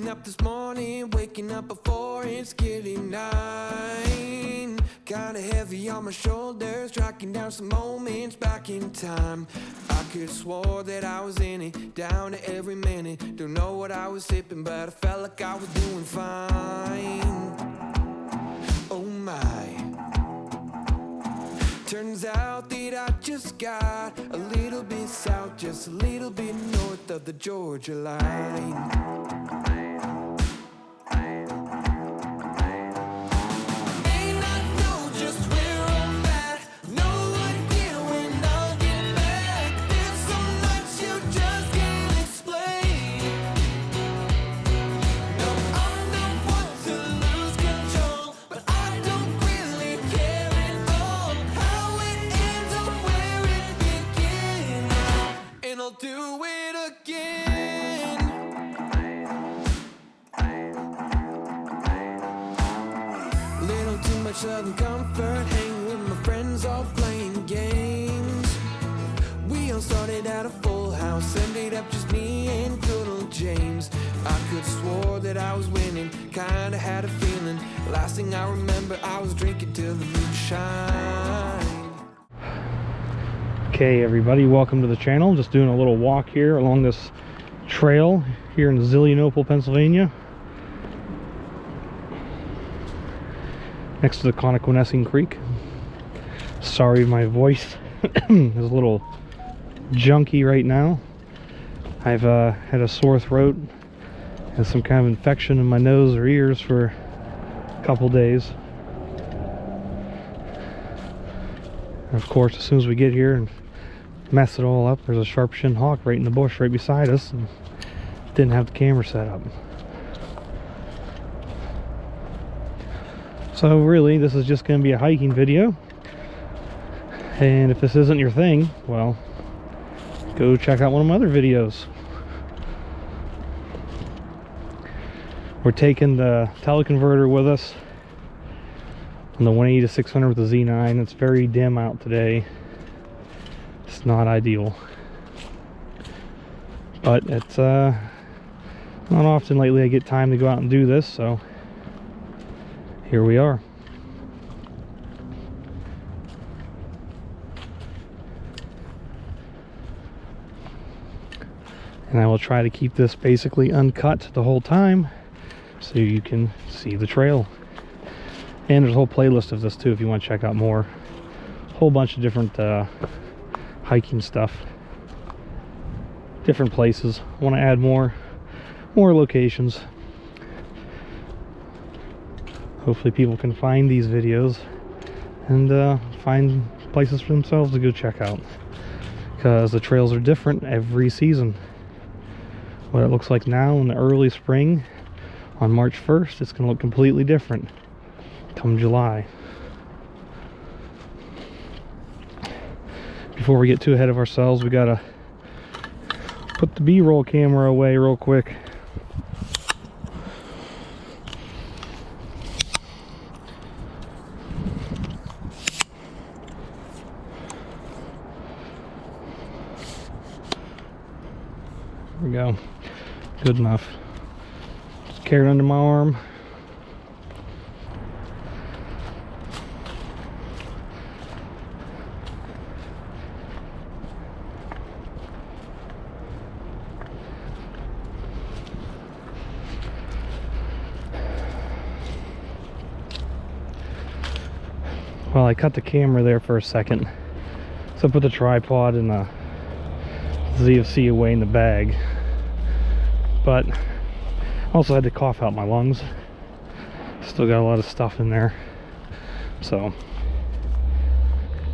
Getting up this morning, waking up before it's getting 9. Kinda heavy on my shoulders, tracking down some moments back in time. I could've swore that I was in it, down to every minute. Don't know what I was sipping, but I felt like I was doing fine. Oh my. Turns out that I just got a little bit south, just a little bit north of the Georgia line. Do it again. Little too much southern comfort, hanging with my friends, all playing games. We all started at a full house, ended up just me and good old James. I could've swore that I was winning, kinda had a feeling. Last thing I remember, I was drinking till the moonshine. Okay everybody, welcome to the channel. Just doing a little walk here along this trail here in Zillionople, Pennsylvania, next to the Connoquenessing Creek. Sorry my voice is a little junky right now. I've had a sore throat and some kind of infection in my nose or ears for a couple days. And of course, as soon as we get here and mess it all up, there's a sharp-shinned hawk right in the bush right beside us, and didn't have the camera set up. So really, this is just going to be a hiking video, and if this isn't your thing, well, go check out one of my other videos. We're taking the teleconverter with us on the 180 to 600 with the Z9. It's very dim out today. It's not ideal, but it's not often lately I get time to go out and do this, so here we are. And I will try to keep this basically uncut the whole time so you can see the trail. And there's a whole playlist of this too if you want to check out more. A whole bunch of different hiking stuff, different places. I want to add more locations. Hopefully people can find these videos and find places for themselves to go check out, because the trails are different every season. What it looks like now in the early spring on March 1st, it's going to look completely different come July. Before we get too ahead of ourselves, we gotta put the B-roll camera away real quick. There we go. Good enough. Just carry it under my arm. Well, I cut the camera there for a second, so I put the tripod and the ZFC away in the bag, but I also had to cough out my lungs. Still got a lot of stuff in there, so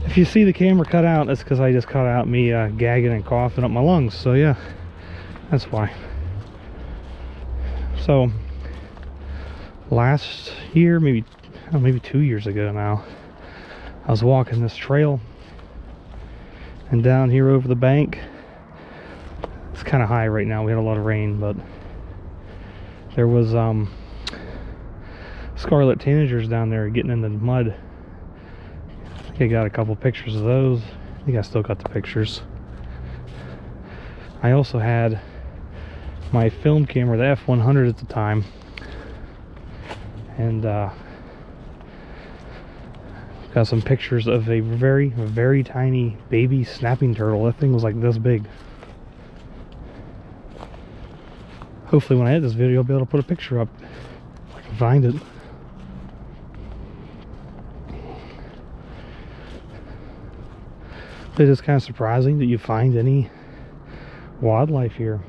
if you see the camera cut out, that's because I just cut out me gagging and coughing up my lungs. So yeah, that's why. So last year, maybe 2 years ago now, I was walking this trail, and down here over the bank, it's kind of high right now, we had a lot of rain, but there was scarlet tanagers down there getting in the mud. I think I got a couple pictures of those. I think I still got the pictures. I also had my film camera, the F100 at the time, and got some pictures of a very, very tiny baby snapping turtle. That thing was like this big. Hopefully when I edit this video I'll be able to put a picture up if I can find it. It is kind of surprising that you find any wildlife here,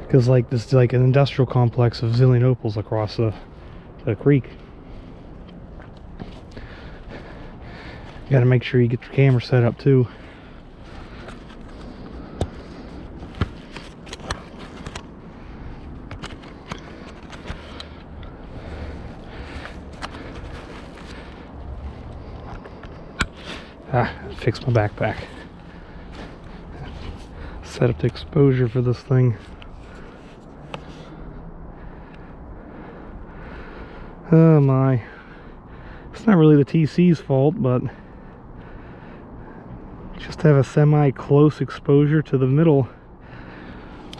because like this is like an industrial complex of zillion opals across the creek. You got to make sure you get your camera set up too. Fix my backpack. Set up the exposure for this thing. Oh my. It's not really the TC's fault, but just have a semi-close exposure to the middle.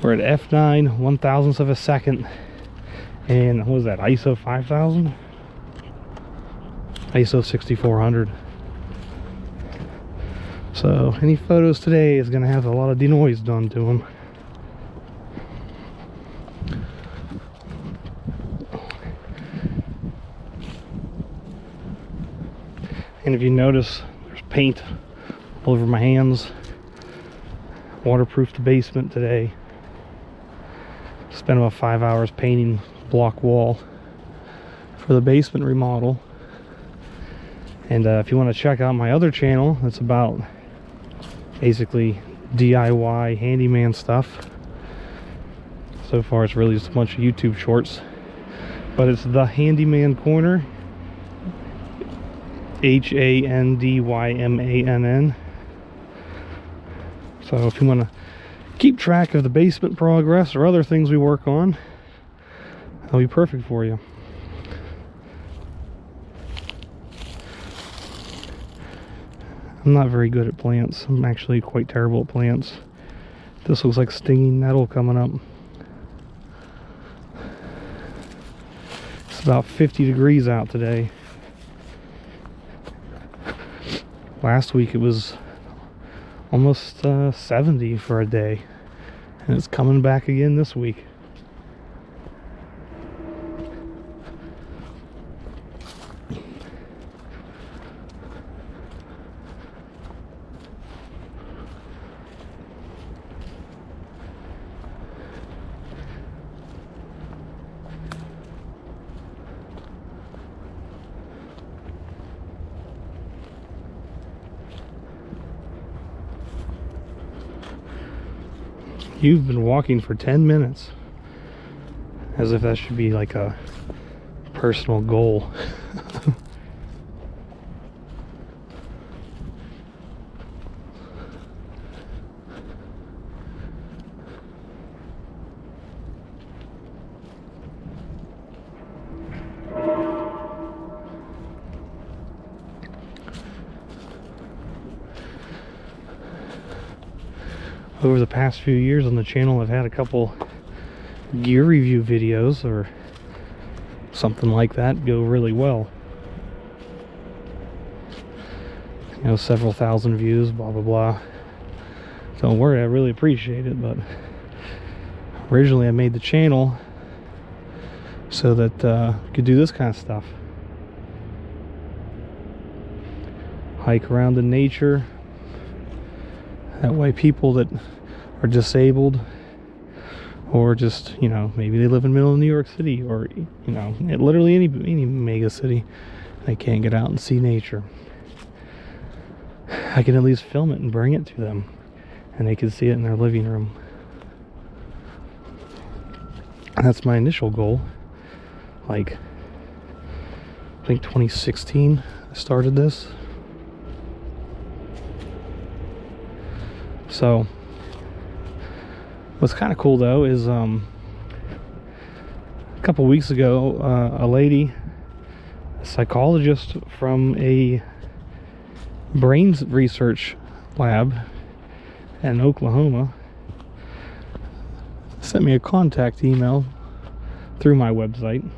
We're at f9, 1,000th of a second. And what was that, ISO 5000? ISO 6400. So any photos today is going to have a lot of denoise done to them. And if you notice, there's paint all over my hands. Waterproofed the basement today. Spent about 5 hours painting block wall for the basement remodel. And if you want to check out my other channel, it's about basically DIY handyman stuff. So far it's really just a bunch of YouTube shorts, but it's The Handyman Corner, HANDYMANN. So if you want to keep track of the basement progress or other things we work on, that'll be perfect for you. I'm not very good at plants. I'm actually quite terrible at plants. This looks like stinging nettle coming up. It's about 50 degrees out today. Last week it was almost 70 for a day, and it's coming back again this week. You've been walking for 10 minutes. As if that should be like a personal goal. Over the past few years on the channel, I've had a couple gear review videos or something like that go really well. You know, several thousand views, blah blah blah. Don't worry, I really appreciate it, but originally I made the channel so that I could do this kind of stuff. Hike around in nature. That way people that are disabled, or just, you know, maybe they live in the middle of New York City, or, you know, literally any mega city, they can't get out and see nature, I can at least film it and bring it to them, and they can see it in their living room. And that's my initial goal. Like, I think 2016 I started this. So what's kind of cool though is a couple weeks ago, a lady, a psychologist from a brain research lab in Oklahoma, sent me a contact email through my website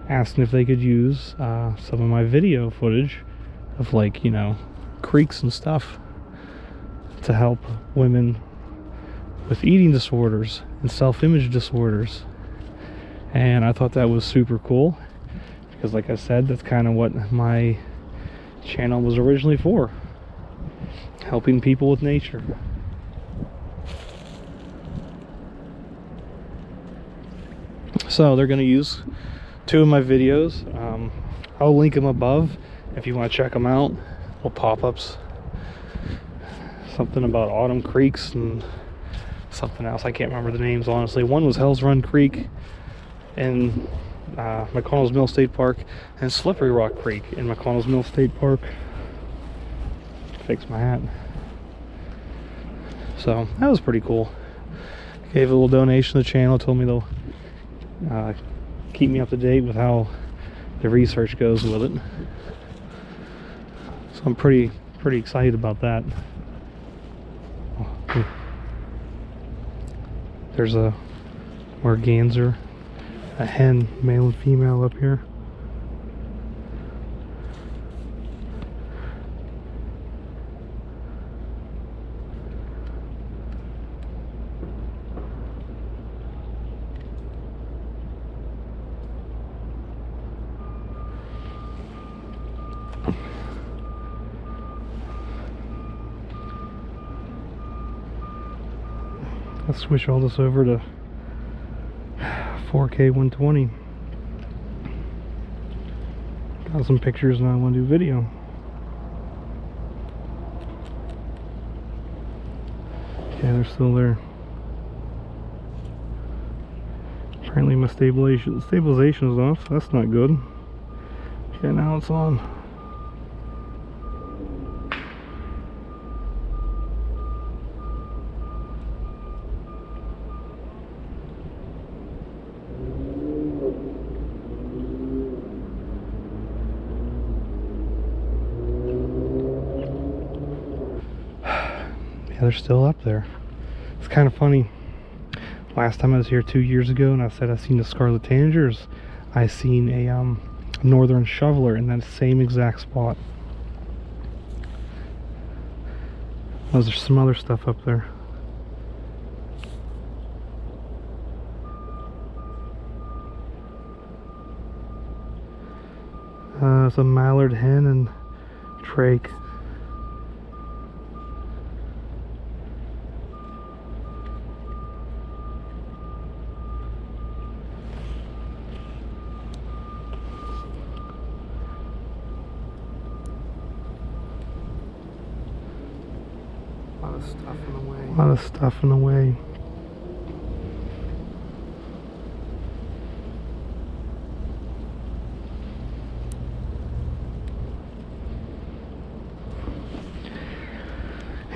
asking if they could use some of my video footage of, like, you know, creeks and stuff to help women with eating disorders and self-image disorders. And I thought that was super cool because, like I said, that's kind of what my channel was originally for, helping people with nature. So they're going to use 2 of my videos. I'll link them above if you want to check them out. Little pop-ups, something about autumn creeks and something else. I can't remember the names, honestly. One was Hell's Run Creek in McConnell's Mill State Park, and Slippery Rock Creek in McConnell's Mill State Park. Fix my hat. So that was pretty cool. Gave a little donation to the channel, told me they'll keep me up to date with how the research goes with it. So I'm pretty excited about that. There's a merganser, a hen, male and female up here. Let's switch all this over to 4K 120. Got some pictures and I want to do video. Okay, they're still there. Apparently my stabilization is off. That's not good. Okay, now it's on. They're still up there. It's kind of funny. Last time I was here 2 years ago and I said I seen the scarlet tanagers, I seen a northern shoveler in that same exact spot. There's some other stuff up there. It's a mallard hen and drake. A lot of stuff in the way.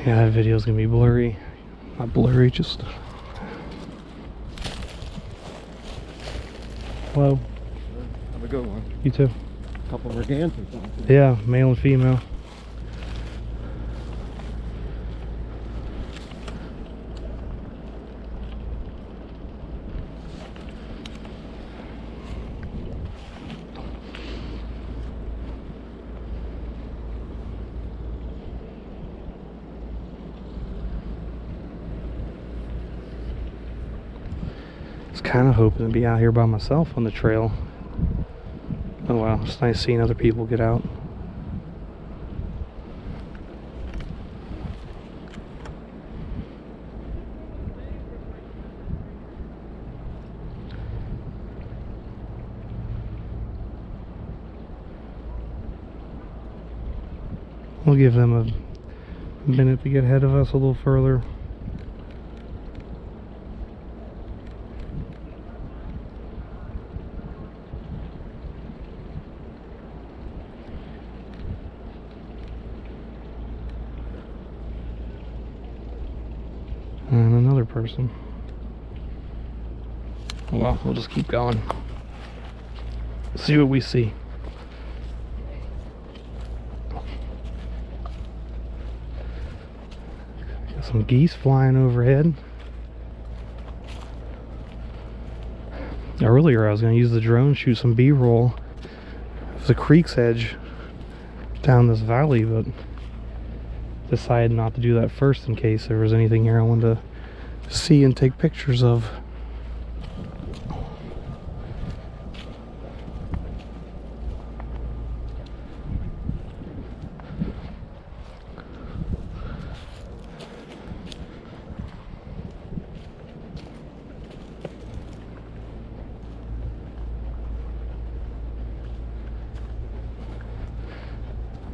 Yeah, that video's gonna be blurry. Not blurry, just... Hello. Have a good one. You too. A couple of mergansers. Yeah, male and female. Kind of hoping to be out here by myself on the trail. Oh wow, it's nice seeing other people get out. We'll give them a minute to get ahead of us a little further. And another person. Well, we'll just keep going. See what we see. Got some geese flying overhead. earlier I was going to use the drone, shoot some B-roll of the creek's edge down this valley, but decided not to do that first in case there was anything here I wanted to see and take pictures of.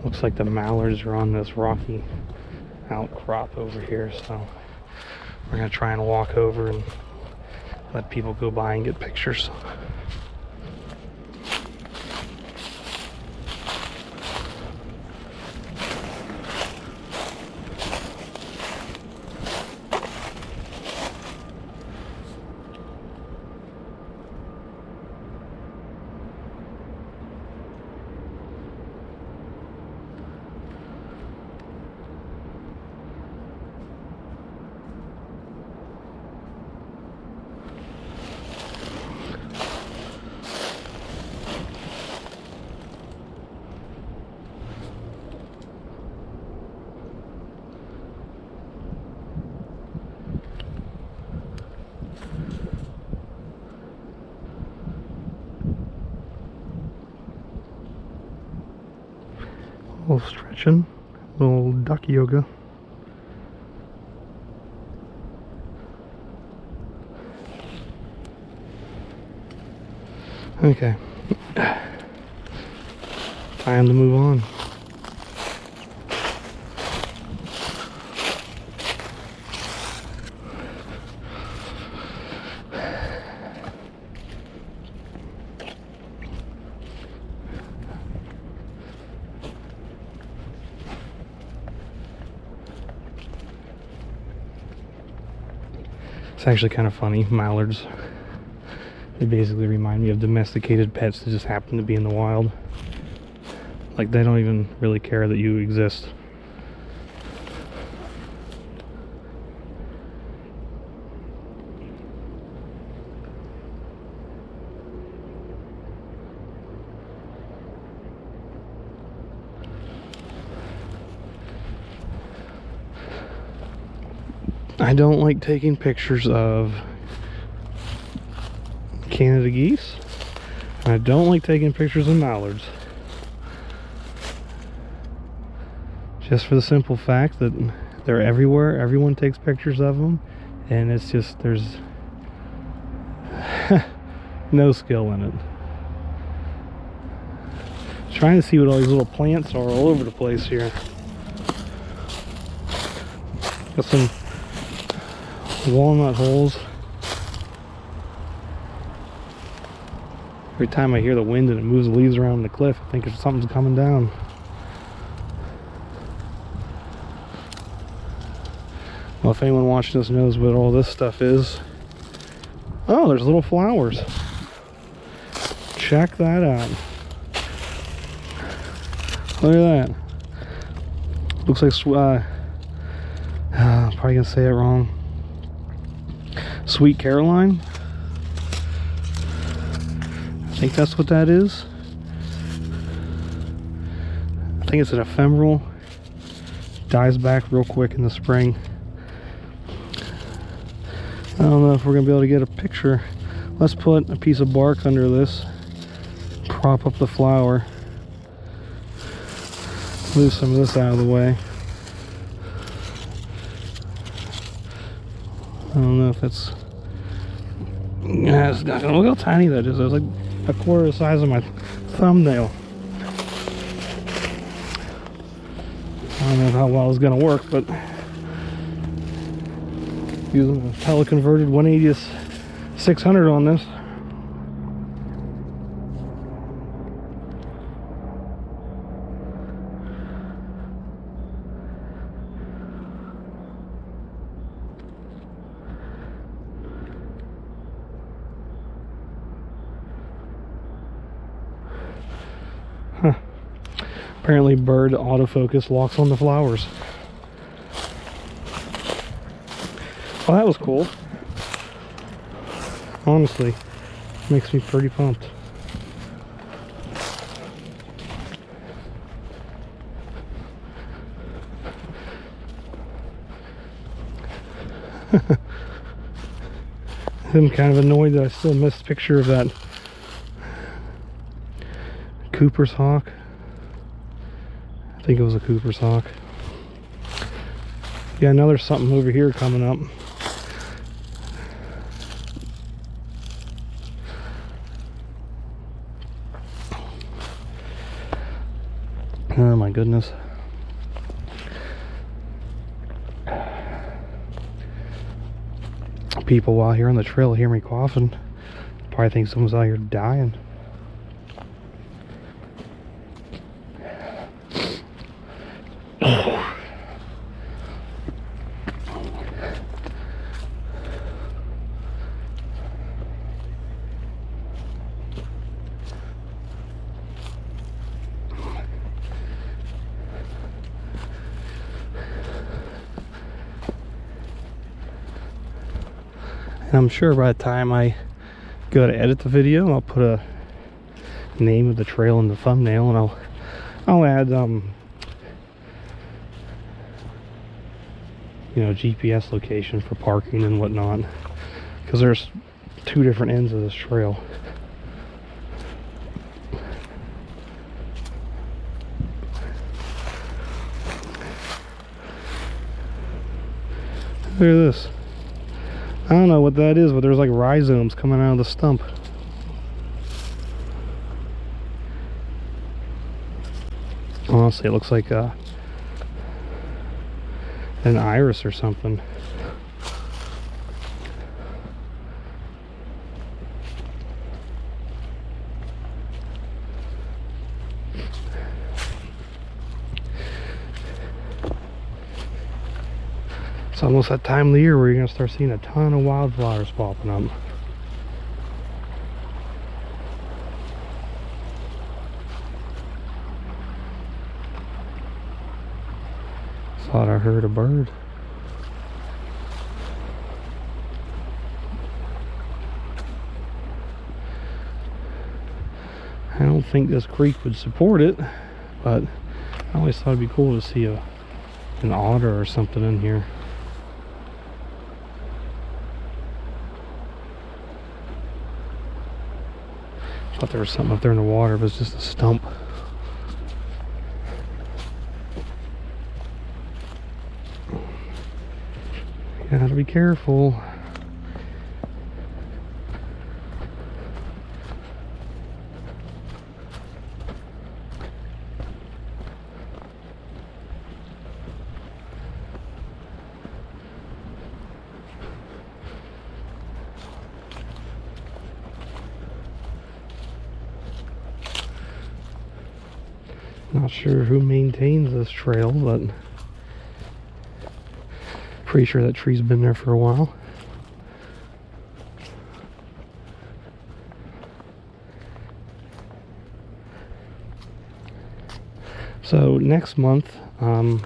Looks like the mallards are on this rocky outcrop over here, so we're gonna try and walk over and let people go by and get pictures. A little stretching, a little duck yoga. Okay, time to move on. It's actually kind of funny. Mallards, they basically remind me of domesticated pets that just happen to be in the wild. Like, they don't even really care that you exist. I don't like taking pictures of Canada geese, and I don't like taking pictures of mallards. Just for the simple fact that they're everywhere, everyone takes pictures of them, and it's just, there's no skill in it. Trying to see what all these little plants are all over the place here. Got some walnut holes. Every time I hear the wind and it moves the leaves around the cliff, I think something's coming down. Well, if anyone watching this knows what all this stuff is. Oh, there's little flowers. Check that out. Look at that. Looks like, I'm probably gonna say it wrong. Sweet Caroline. I think that's what that is. I think it's an ephemeral. Dies back real quick in the spring. I don't know if we're gonna be able to get a picture. Let's put a piece of bark under this. Prop up the flower. Move some of this out of the way. I don't know if it's... Yeah, it's not gonna look how tiny that is. It was like a quarter the size of my thumbnail. I don't know how well it's gonna work, but using a teleconverted 180 to 600 on this. Apparently bird autofocus locks on the flowers. Well, that was cool. Honestly, Makes me pretty pumped. I'm kind of annoyed that I still missed a picture of that Cooper's Hawk. I think it was a Cooper's Hawk. Yeah, now there's something over here coming up. Oh my goodness. People while here on the trail hear me coughing. Probably think someone's out here dying. And I'm sure by the time I go to edit the video, I'll put a name of the trail in the thumbnail, and I'll add you know, GPS location for parking and whatnot, because there's 2 different ends of this trail. Look at this. I don't know what that is, but there's like rhizomes coming out of the stump. Honestly, it looks like an iris or something. It's almost that time of the year where you're going to start seeing a ton of wildflowers popping up. Thought I heard a bird. I don't think this creek would support it, but I always thought it'd be cool to see an otter or something in here. Thought there was something up there in the water, but it's just a stump. You gotta be careful. Not sure who maintains this trail, but pretty sure that tree's been there for a while. So next month, well,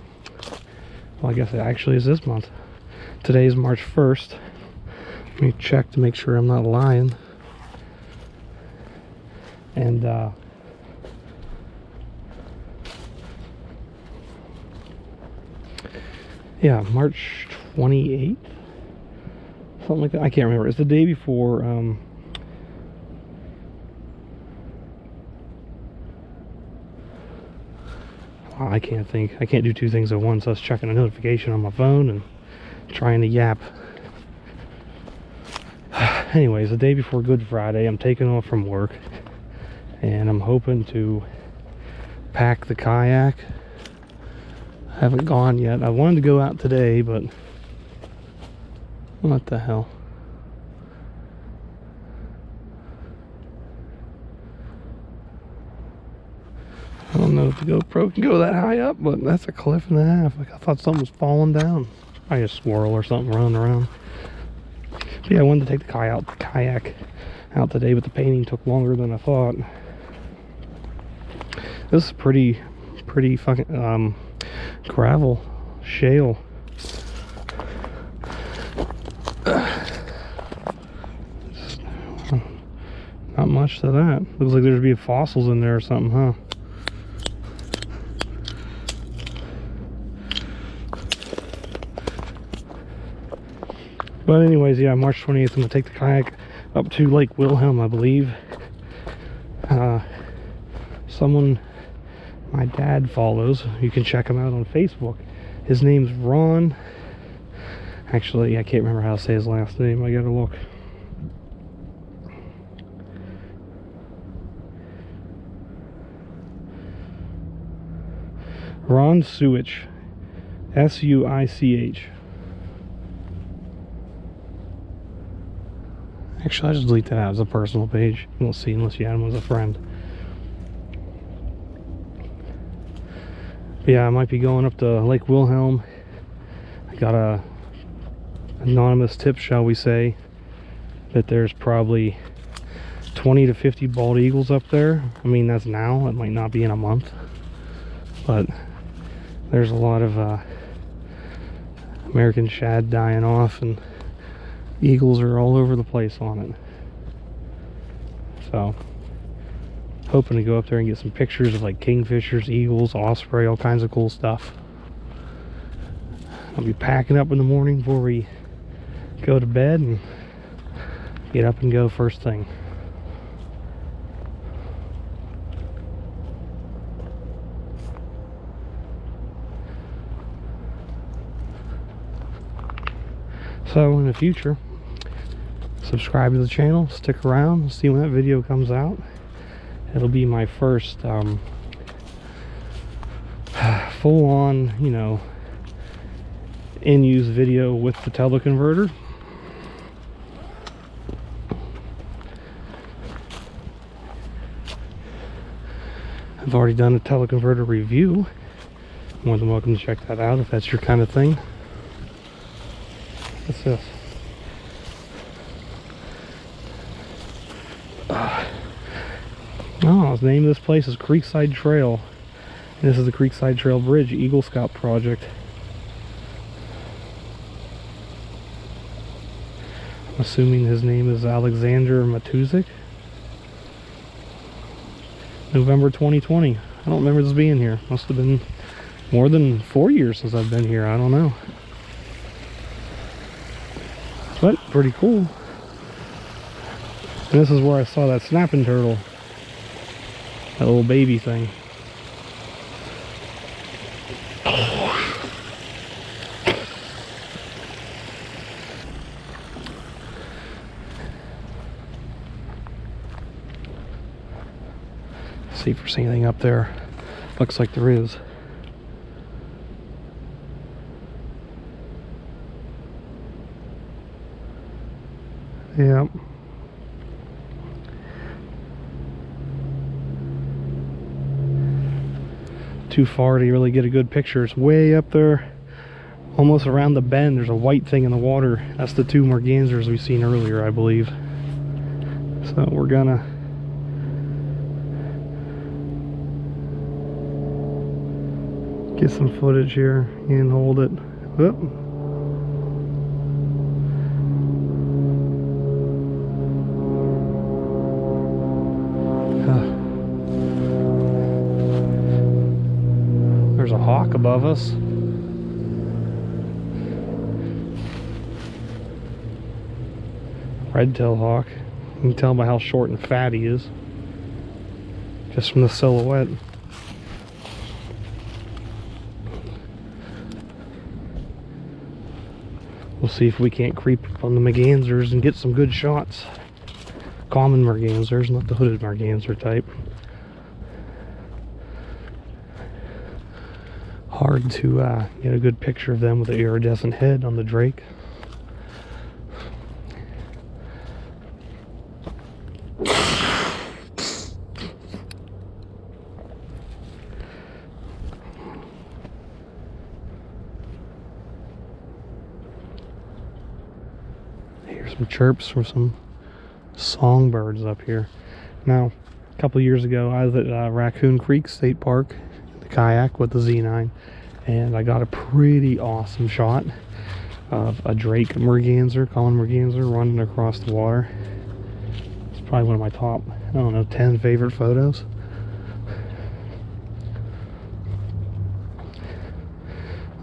I guess it actually is this month. Today is March 1st. Let me check to make sure I'm not lying. And yeah, March 28th, something like that. I can't remember. It's the day before I can't think. I can't do 2 things at once. I was checking a notification on my phone and trying to yap. Anyways, the day before Good Friday, I'm taking off from work, and I'm hoping to pack the kayak. I haven't gone yet. I wanted to go out today, but what the hell? I don't know if the GoPro can go that high up, but that's a cliff and a half. Like, I thought something was falling down. Probably a squirrel or something running around. But yeah, I wanted to take the kayak out today, but the painting took longer than I thought. This is pretty fucking gravel, shale. much to that. Looks like there'd be fossils in there or something, huh? But anyways, yeah, March 28th, I'm going to take the kayak up to Lake Wilhelm, I believe. Someone my dad follows, you can check him out on Facebook. His name's Ron. Actually, I can't remember how to say his last name. I gotta look. Ron Suich. S-U-I-C-H. Actually, I just delete that out as a personal page. You won't see unless you add him as a friend. But yeah, I might be going up to Lake Wilhelm. I got a anonymous tip, shall we say, that there's probably 20 to 50 bald eagles up there. I mean, that's now. It might not be in a month. But there's a lot of American shad dying off, and eagles are all over the place on it. So, hoping to go up there and get some pictures of like kingfishers, eagles, osprey, all kinds of cool stuff. I'll be packing up in the morning before we go to bed and get up and go first thing. So in the future, subscribe to the channel, stick around, see when that video comes out. It'll be my first full-on, you know, in-use video with the teleconverter. I've already done a teleconverter review. More than welcome to check that out if that's your kind of thing. What's this? Oh, the name of this place is Creekside Trail. And this is the Creekside Trail Bridge Eagle Scout project. I'm assuming his name is Alexander Matuzik. November 2020. I don't remember this being here. Must have been more than 4 years since I've been here. I don't know. But pretty cool. And this is where I saw that snapping turtle. That little baby thing. See if there's anything up there. Looks like there is. Yep. Too far to really get a good picture. It's way up there, almost around the bend. There's a white thing in the water. That's the two mergansers we've seen earlier, I believe. So we're gonna get some footage here and hold it. Whoop. There's a hawk above us. Red-tailed hawk. You can tell by how short and fat he is, just from the silhouette. We'll see if we can't creep up on the mergansers and get some good shots. Common mergansers, not the hooded merganser type. Hard to get a good picture of them with the iridescent head on the drake. Here's some chirps from some songbirds up here. Now, a couple of years ago, I was at Raccoon Creek State Park, the kayak with the Z9, and I got a pretty awesome shot of a drake merganser, common merganser, running across the water. It's probably one of my top I don't know, 10 favorite photos.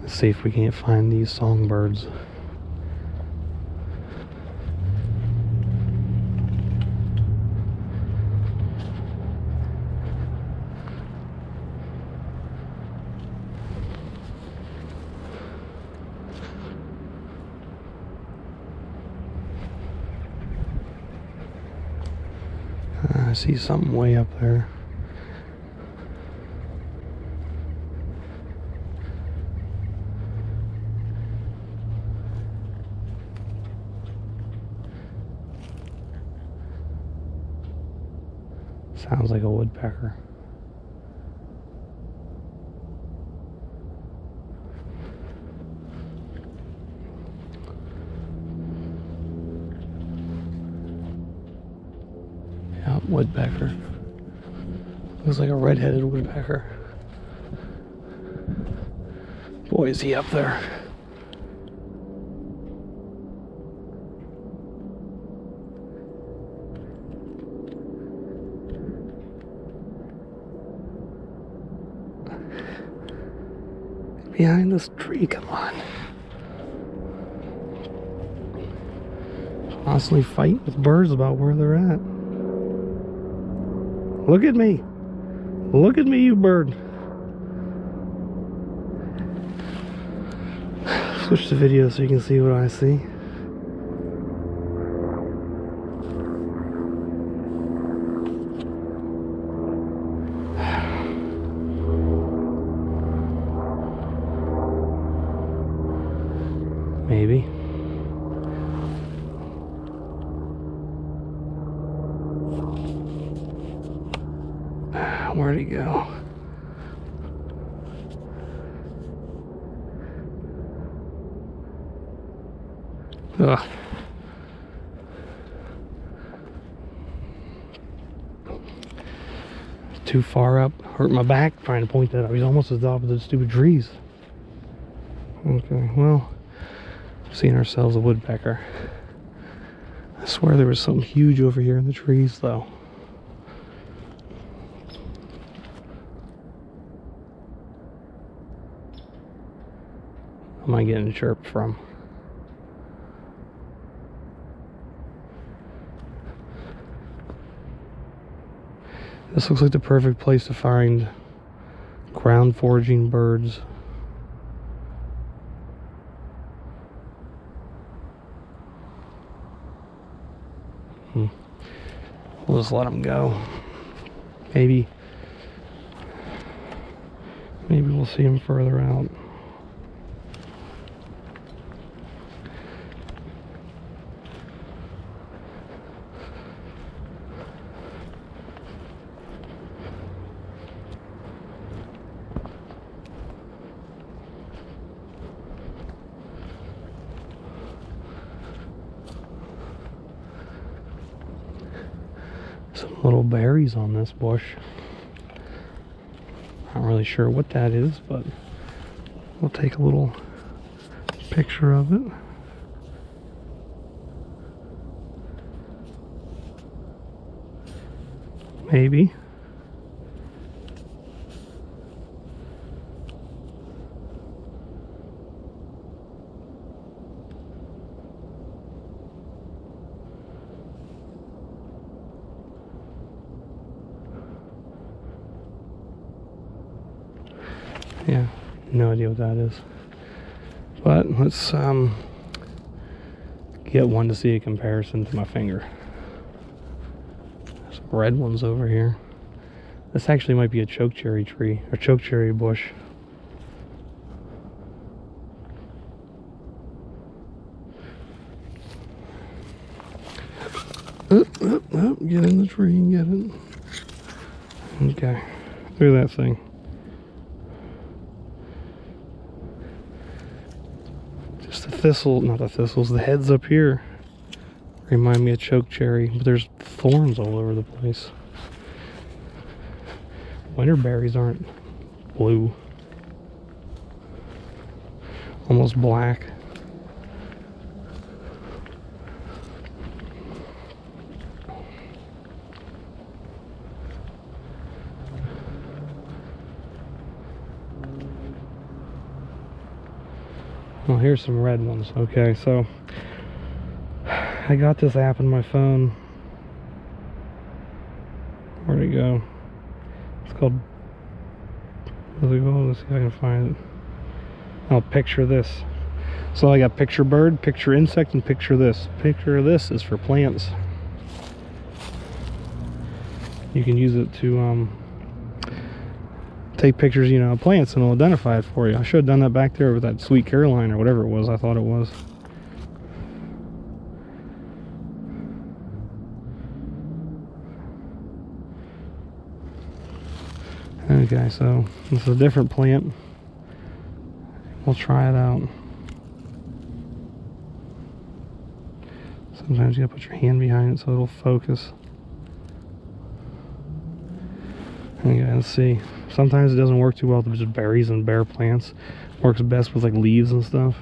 Let's see if we can't find these songbirds. I see something way up there. Sounds like a woodpecker. Yeah, woodpecker. Looks like a red-headed woodpecker. Boy, is he up there. Behind this tree, come on. Constantly fighting with birds about where they're at. Look at me. Look at me, you bird. Switch to video so you can see what I see. Maybe. Where'd he go? Ugh. Too far up. Hurt my back trying to point that out. He's almost at the top of the stupid trees. Okay, well. Seeing ourselves a woodpecker. I swear there was something huge over here in the trees though. Am I getting chirped from? This looks like the perfect place to find ground foraging birds. We'll just let them go. Maybe we'll see them further out. Some little berries on this bush. Not really sure what that is, but we'll take a little picture of it. Maybe. Yeah, no idea what that is. But let's get one to see a comparison to my finger. Some red ones over here. This actually might be a chokecherry tree, or chokecherry bush. Get in the tree and get it. Okay, look at that thing. Just the thistle, not the thistles, the heads up here remind me of chokecherry, but there's thorns all over the place. Winter berries aren't blue, almost black. Well, here's some red ones. Okay, so I got this app on my phone. Where'd it go? It's called, what's it called? Let's see if I can find it. Oh, Picture This. So I got Picture Bird, Picture Insect, and Picture This. Picture This is for plants. You can use it to take pictures, you know, of plants, and it'll identify it for you. I should have done that back there with that Sweet Caroline or whatever it was I thought it was. Okay, so this is a different plant. We'll try it out. Sometimes you gotta put your hand behind it so it'll focus. Okay, let's see. Sometimes it doesn't work too well with just berries and bare plants. It works best with like leaves and stuff.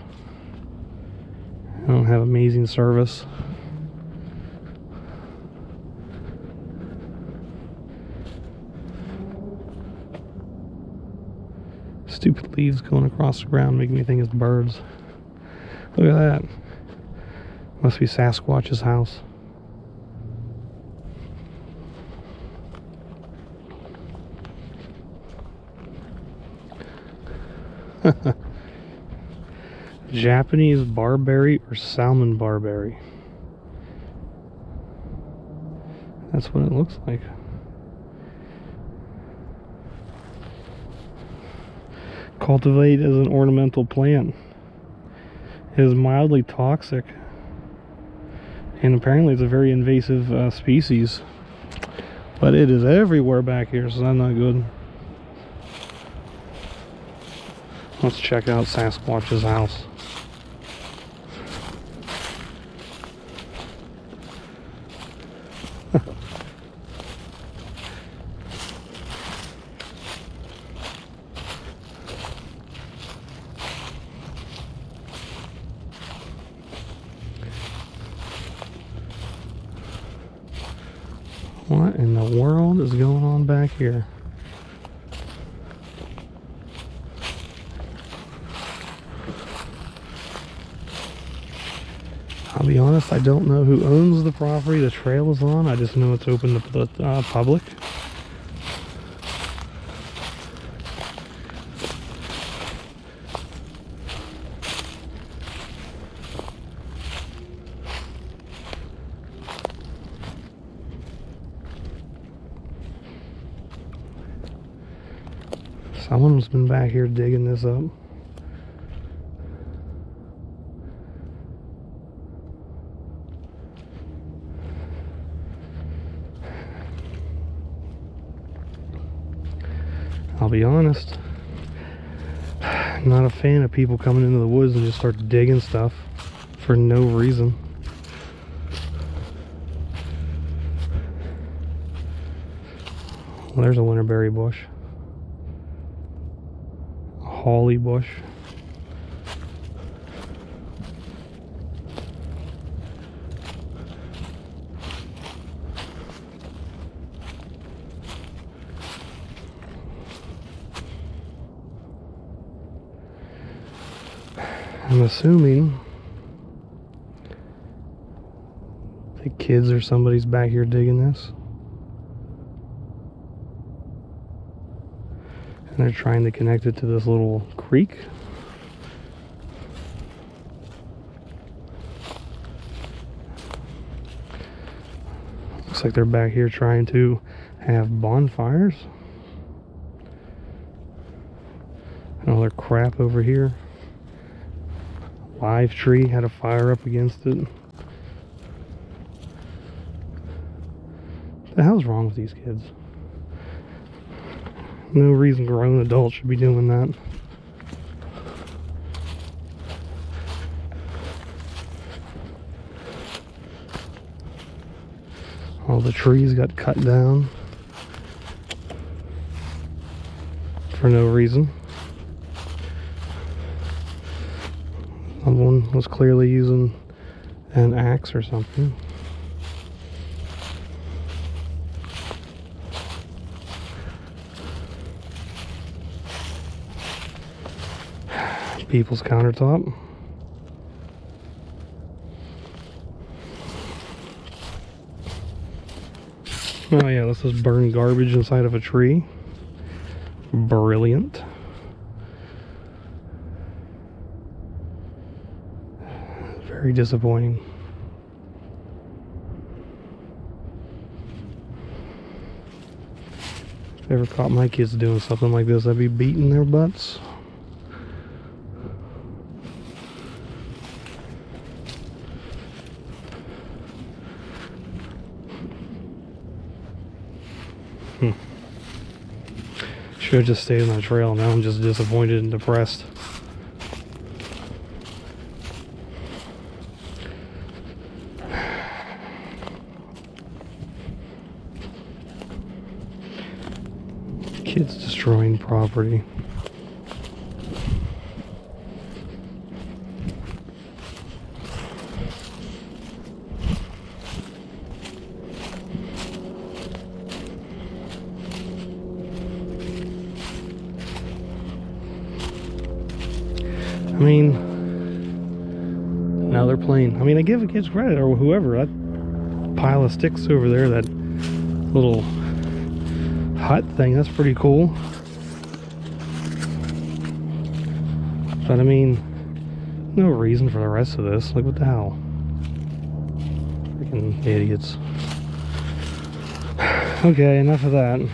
I don't have amazing service. Stupid leaves going across the ground making me think it's birds. Look at that. Must be Sasquatch's house. Japanese barberry or salmon barberry. That's what it looks like. Cultivate as an ornamental plant. It is mildly toxic, and apparently it's a very invasive species, but it is everywhere back here, so that's not good. Let's check out Sasquatch's house. What in the world is going on back here? I'll be honest, I don't know who owns the property the trail is on. I just know it's open to the public. Someone's been back here digging this up. I'll be honest, I'm not a fan of people coming into the woods and just start digging stuff for no reason. Well, there's a winterberry bush. A holly bush. I'm assuming the kids or somebody's back here digging this. And they're trying to connect it to this little creek. Looks like they're back here trying to have bonfires. And all their crap over here. Live tree had a fire up against it. What the hell's wrong with these kids? No reason grown adults should be doing that. All the trees got cut down for no reason. Someone was clearly using an axe or something. People's countertop. Oh yeah, this is burned garbage inside of a tree. Brilliant. Very disappointing. If I ever caught my kids doing something like this, I'd be beating their butts. Should have just stayed on the trail. Now I'm just disappointed and depressed. Kids destroying property. I mean, now they're playing. I mean, I give the kids credit, or whoever. That pile of sticks over there, that little hut thing, that's pretty cool. But I mean, no reason for the rest of this. Like, what the hell? Freaking idiots. Okay, enough of that.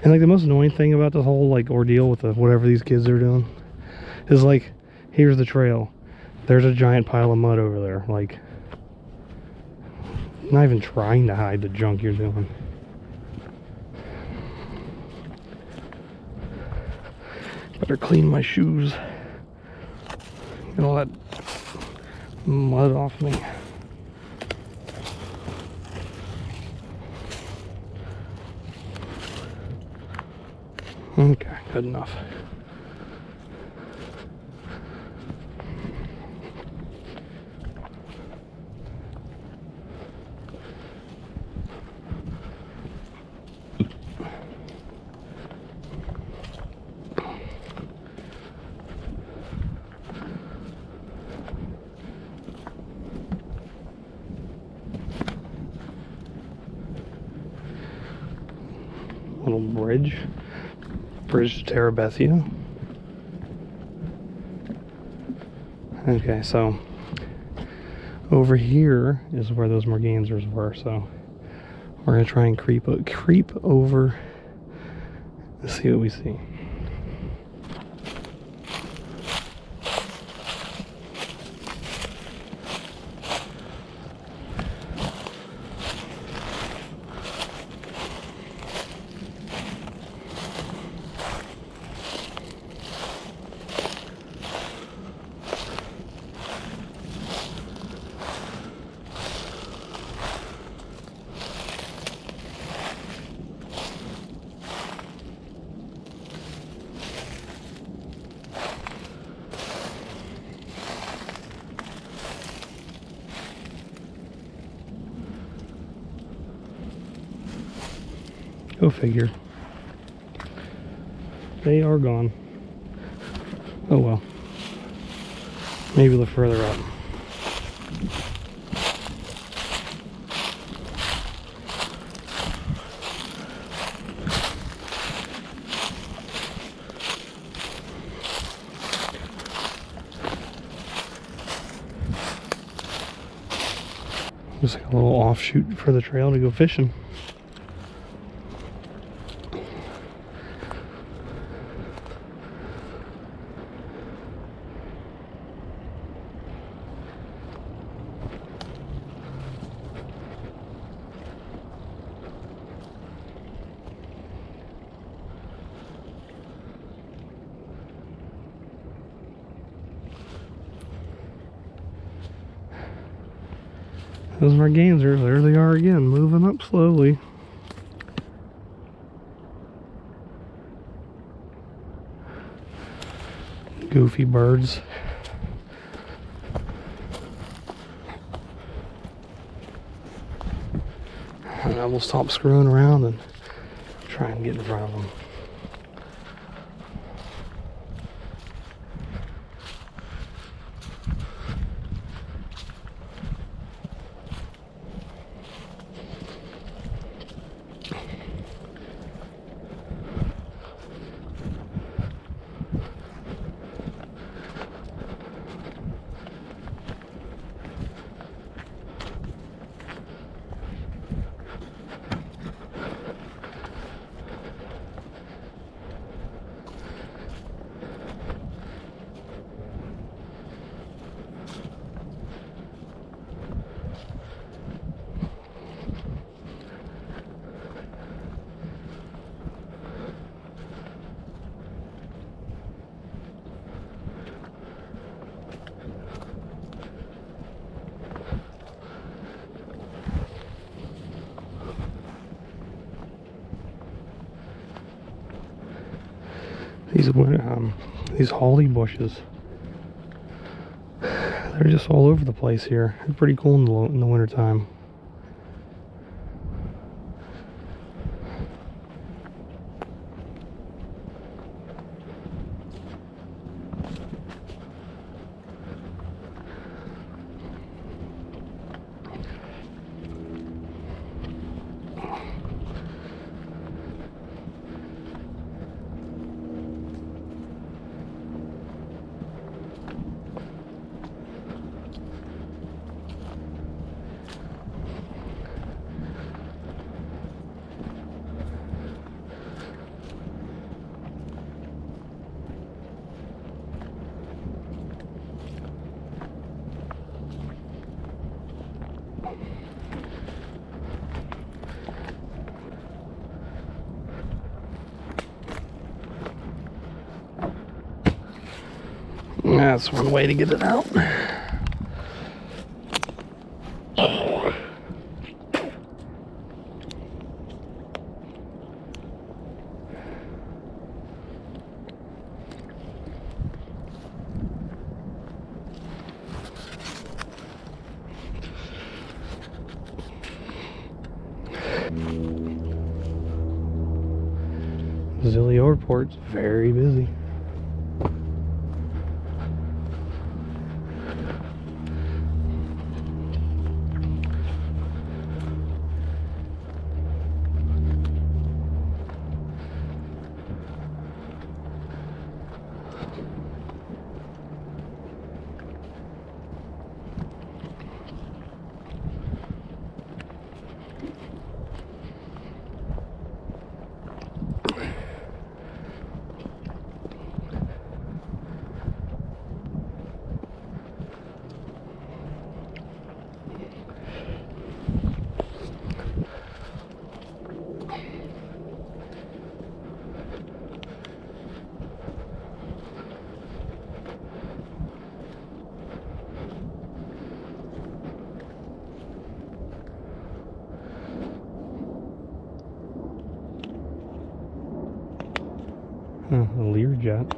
And like the most annoying thing about the whole like ordeal with the whatever these kids are doing is like, here's the trail. There's a giant pile of mud over there. Like, not even trying to hide the junk you're doing. Better clean my shoes. Get all that mud off me. Okay, good enough. Little bridge to Terabithia. Okay, so over here is where those mergansers were, so we're gonna try and creep over and see what we see. Go figure. They are gone. Oh well. Maybe they're further up. Just like a little offshoot for the trail to go fishing. Those mergansers, there they are again, moving up slowly. Goofy birds. And I will stop screwing around and try and get in front of them. These holly bushes, they're just all over the place here. They're pretty cool in the wintertime. That's one way to get it out. Zilly Airport's very busy. A Learjet.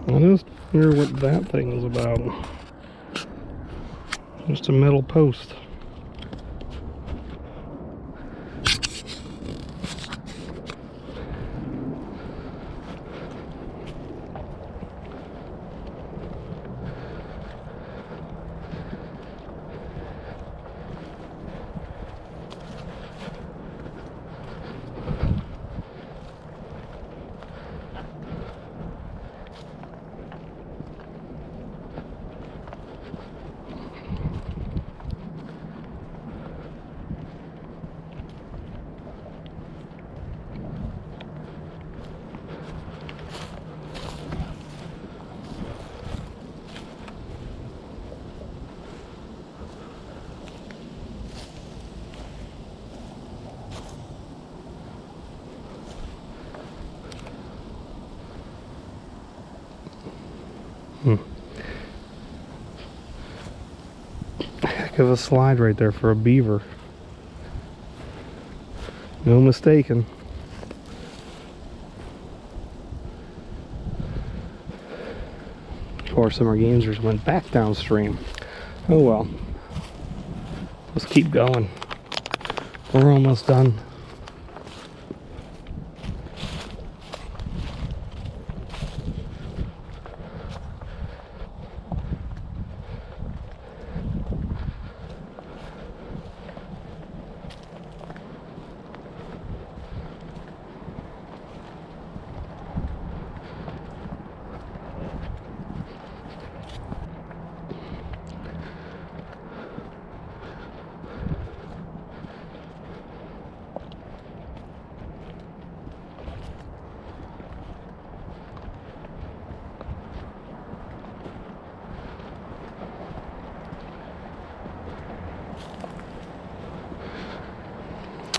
I just wonder what that thing is about. Just a metal post. Heck of a slide right there for a beaver. No mistaken. Of course, some mergansers went back downstream. Oh well. Let's keep going. We're almost done.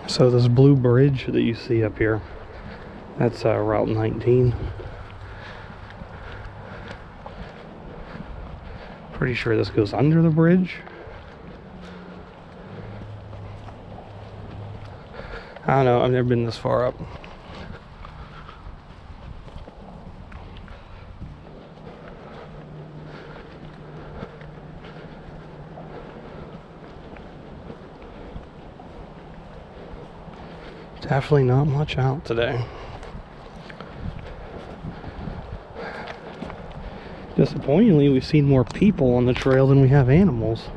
So this blue bridge that you see up here, that's Route 19. Pretty sure this goes under the bridge. I don't know, I've never been this far up. Definitely not much out today. Disappointingly, we've seen more people on the trail than we have animals.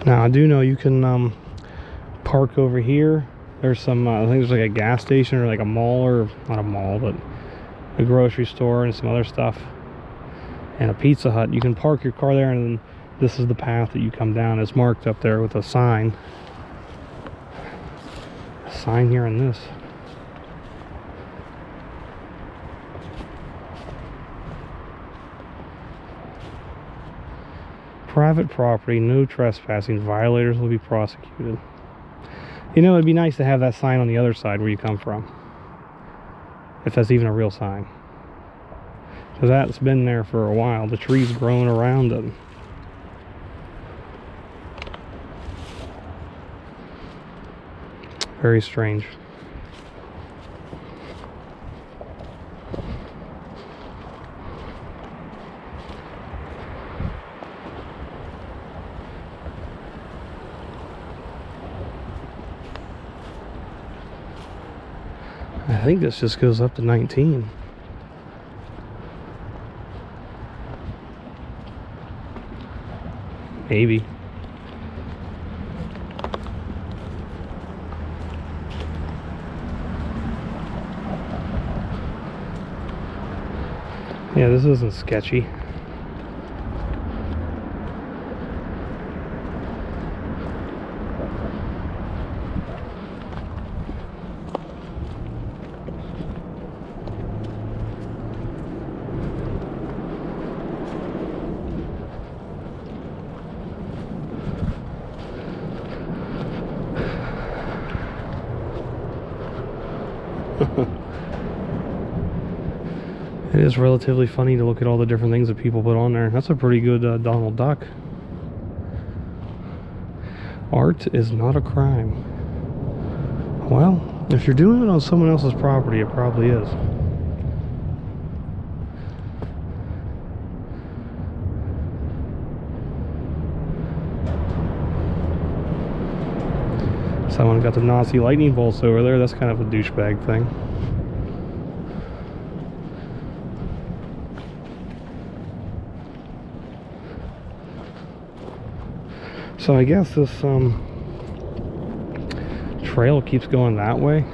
Now I do know you can park over here. There's some, I think there's like a gas station or like a mall, or not a mall, but a grocery store and some other stuff, and a Pizza Hut. You can park your car there, and then this is the path that you come down. It's marked up there with a sign. A sign here and this. Private property, no trespassing, violators will be prosecuted. You know, it'd be nice to have that sign on the other side where you come from, if that's even a real sign, because that's been there for a while. The trees growing around it. Very strange. I think this just goes up to 19. Maybe. Yeah, this isn't sketchy. It is relatively funny to look at all the different things that people put on there. That's a pretty good Donald Duck. Art is not a crime. Well, if you're doing it on someone else's property, it probably is. Someone got the Nazi lightning bolts over there. That's kind of a douchebag thing. So I guess this trail keeps going that way.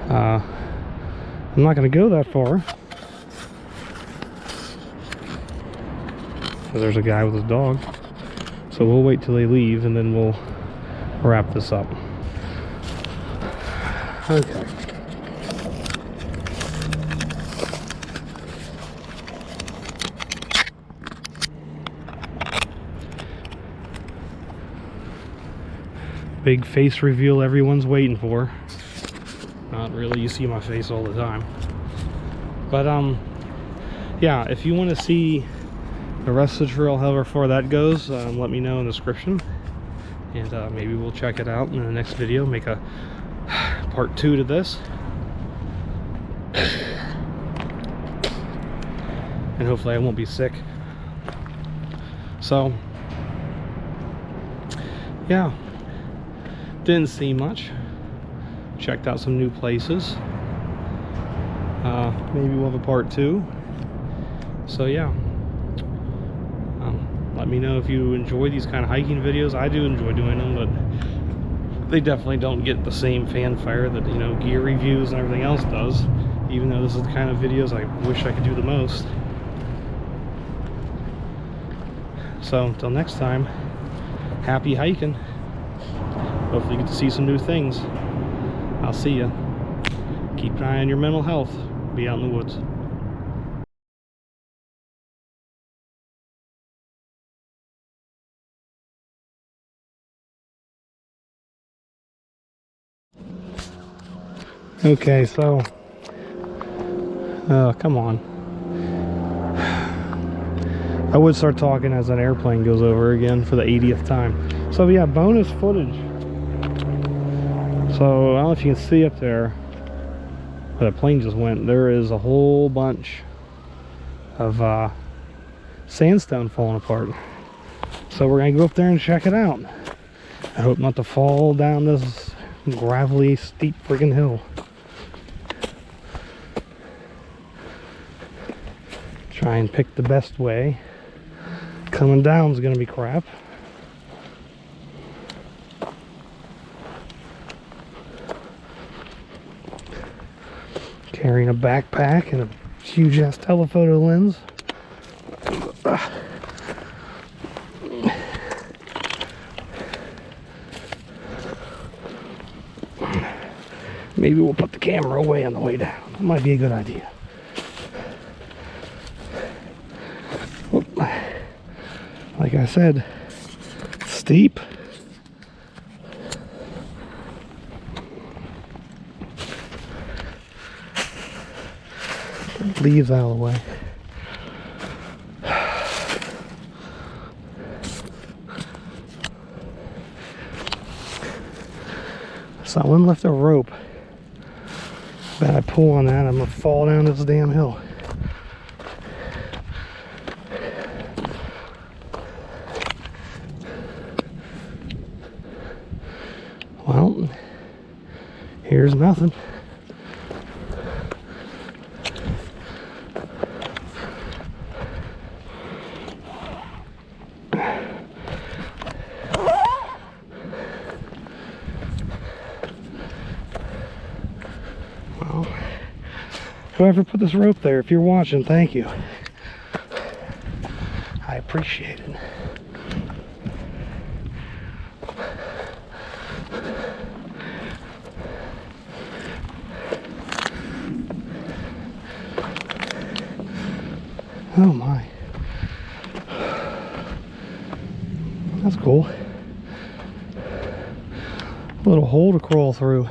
I'm not going to go that far. There's a guy with his dog. So we'll wait till they leave and then we'll wrap this up. Okay. Big face reveal everyone's waiting for. Not really, you see my face all the time. But yeah, if you want to see the rest of the trail, however far that goes, let me know in the description. And maybe we'll check it out in the next video, make a part 2 to this. And hopefully I won't be sick. So, yeah. Didn't see much. Checked out some new places. Maybe we'll have a part 2. So yeah. Let me know if you enjoy these kind of hiking videos. I do enjoy doing them, but they definitely don't get the same fanfare that, you know, gear reviews and everything else does. Even though this is the kind of videos I wish I could do the most. So until next time, happy hiking. Hopefully you get to see some new things. I'll see ya. Keep an eye on your mental health. Be out in the woods. Okay, so come on. I would start talking as an airplane goes over again for the 80th time. So yeah, bonus footage. So I don't know if you can see up there where the plane just went. There is a whole bunch of sandstone falling apart. So we're gonna go up there and check it out. I hope not to fall down this gravelly, steep freaking hill. Try and pick the best way. Coming down is gonna be crap. Carrying a backpack and a huge ass telephoto lens. Maybe we'll put the camera away on the way down. That might be a good idea. Like I said, steep. Leaves out of the way. Someone left a rope. Bet I pull on that, I'm gonna fall down this damn hill. Well, here's nothing. Well, whoever put this rope there, if you're watching, thank you. I appreciate it. Oh my. That's cool. A little hole to crawl through.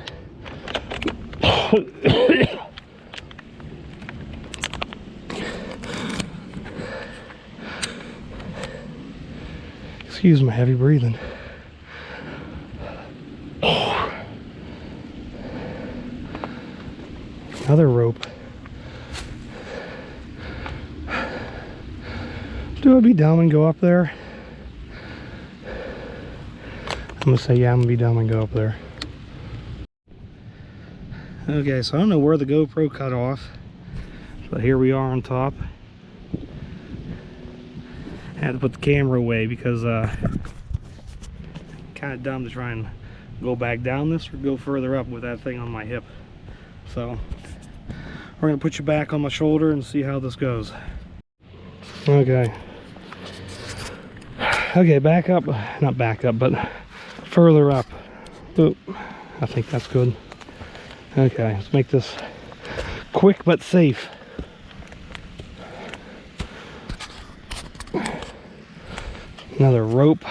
Excuse my heavy breathing. Another rope. Do I be dumb and go up there? I'm gonna say yeah, I'm gonna be dumb and go up there. Okay, so I don't know where the GoPro cut off, but here we are on top. I had to put the camera away because kind of dumb to try and go back down this or go further up with that thing on my hip. So we're gonna put you back on my shoulder and see how this goes. Okay. Okay, back up, not back up, but further up. Oop, I think that's good. Okay, let's make this quick but safe. Another rope.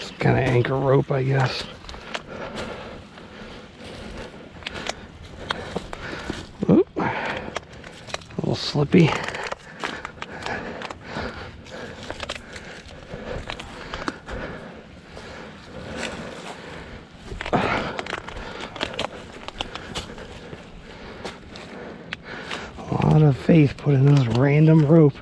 Some kind of anchor rope, I guess. Oop. A little slippy. A lot of faith put in this random rope.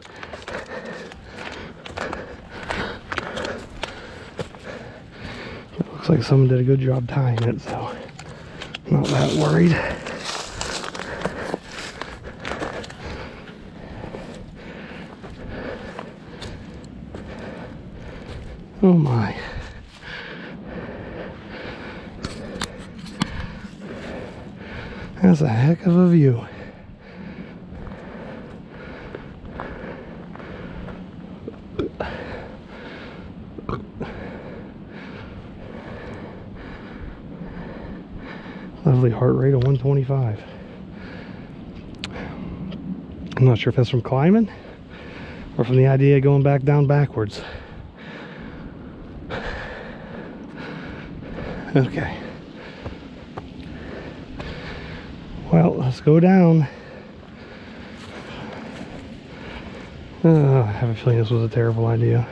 It looks like someone did a good job tying it, so I'm not that worried. Oh my. That's a heck of a view. Lovely heart rate of 125. I'm not sure if that's from climbing or from the idea of going back down backwards. Okay. Well, let's go down. I have a feeling this was a terrible idea.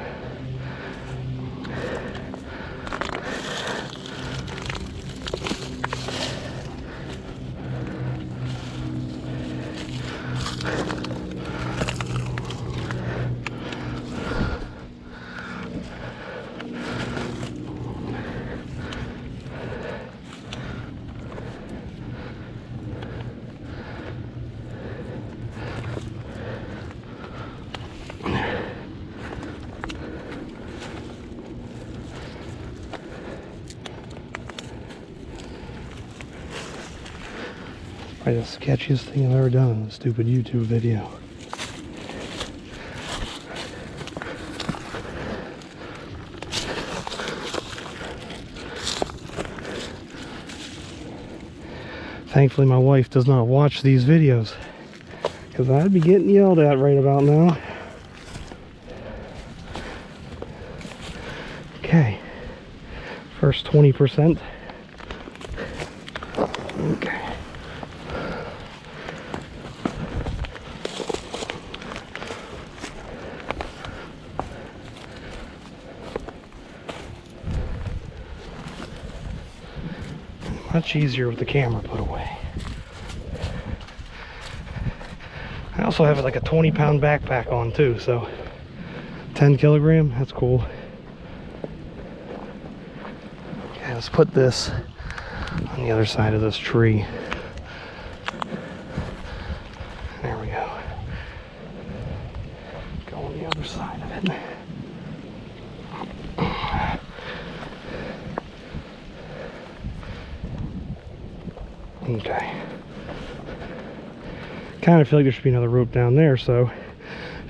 Probably the sketchiest thing I've ever done in a stupid YouTube video. Thankfully my wife does not watch these videos, because I'd be getting yelled at right about now. Okay, first 20%. Okay. Much easier with the camera put away. I also have like a 20-pound backpack on too, so 10 kilogram, that's cool. Okay, let's put this on the other side of this tree. There we go. Go on the other side of it. Okay. Kind of feel like there should be another rope down there, so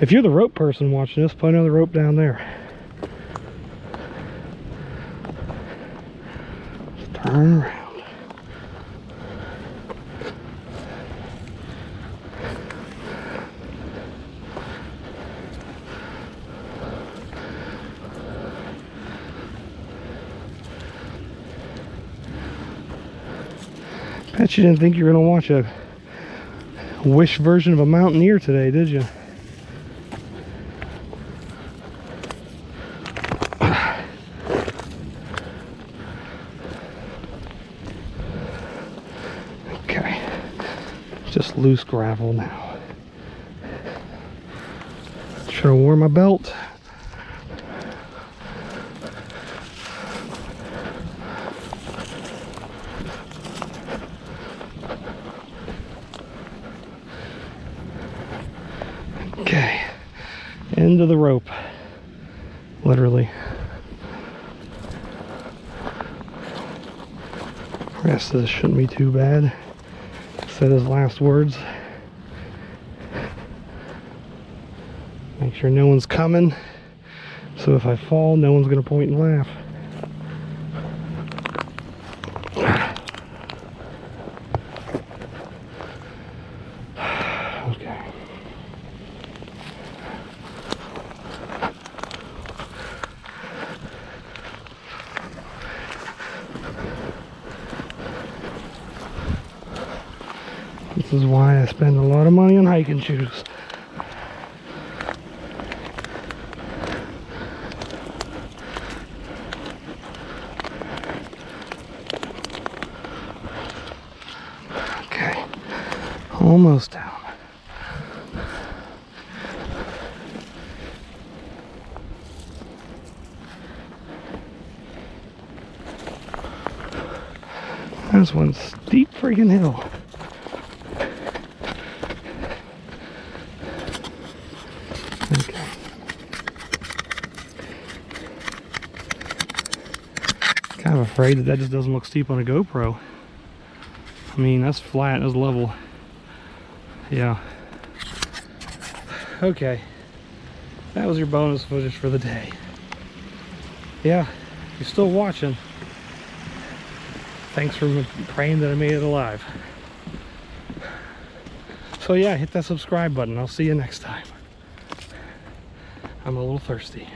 if you're the rope person watching this, put another rope down there. Let's turn around. Bet you didn't think you were going to watch a Wish version of a mountaineer today, did you? Okay, just loose gravel now. Should have worn my belt. Okay, end of the rope. Literally. The rest of this shouldn't be too bad. Said his last words. Make sure no one's coming. So if I fall, no one's gonna point and laugh. Okay. This is why I spend a lot of money on hiking shoes. Okay, almost down. There's one steep freaking hill. Okay. Kind of afraid that just doesn't look steep on a GoPro. I mean, that's flat, that's level. Yeah. Okay. That was your bonus footage for the day. Yeah, if you're still watching, thanks for praying that I made it alive. So yeah, hit that subscribe button. I'll see you next time. I'm a little thirsty.